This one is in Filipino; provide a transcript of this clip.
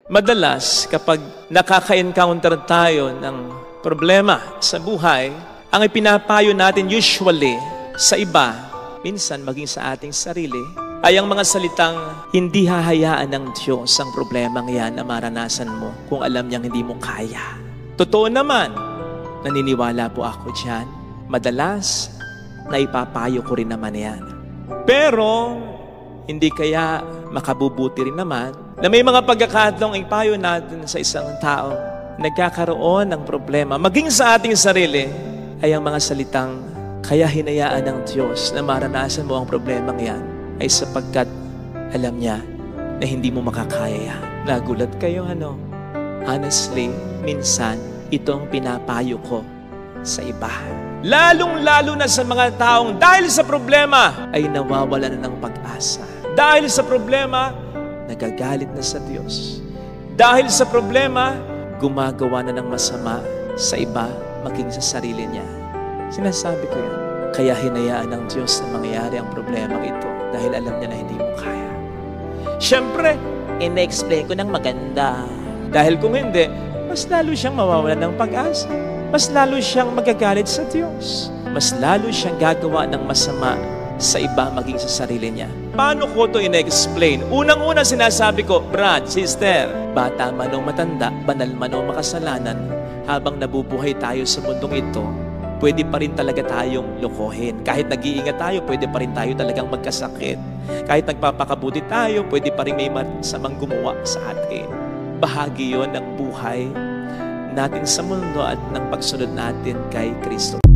Madalas, kapag nakaka-encounter tayo ng problema sa buhay, ang ipinapayo natin usually sa iba, minsan maging sa ating sarili, ay ang mga salitang hindi hahayaan ng Diyos ang problemang yan na maranasan mo kung alam niyang hindi mo kaya. Totoo naman, naniniwala po ako dyan. Madalas, naipapayo ko rin naman yan. Pero, hindi kaya makabubuti rin naman na may mga pagkakataong ipayo natin sa isang tao nagkakaroon ng problema, maging sa ating sarili, ay ang mga salitang kaya hinayaan ng Diyos na maranasan mo ang problemang yan ay sapagkat alam niya na hindi mo makakaya yan. Nagulat kayo, ano? Honestly, minsan, ito ang pinapayo ko sa iba. Lalong-lalo na sa mga taong dahil sa problema ay nawawalan na ng pag-asa. Dahil sa problema, nagagalit na sa Diyos. Dahil sa problema, gumagawa na ng masama sa iba, maging sa sarili niya. Sinasabi ko yan. Kaya hinayaan ng Diyos na mangyari ang problema ito dahil alam niya na hindi mo kaya. Siyempre, ina-explain ko ng maganda. Dahil kung hindi, mas lalo siyang mawawalan ng pag-asa. Mas lalo siyang magagalit sa Diyos. Mas lalo siyang gagawa ng masama sa iba, maging sa sarili niya. Paano ko ito ina-explain? Unang-una sinasabi ko, brad, sister, bata man o matanda, banal man o makasalanan, habang nabubuhay tayo sa mundong ito, pwede pa rin talaga tayong lokohin. Kahit nag-iingat tayo, pwede pa rin tayo talagang magkasakit. Kahit nagpapakabuti tayo, pwede pa rin may masamang gumawa sa atin. Bahagi yon ng buhay natin sa mundo at ng pagsunod natin kay Kristo.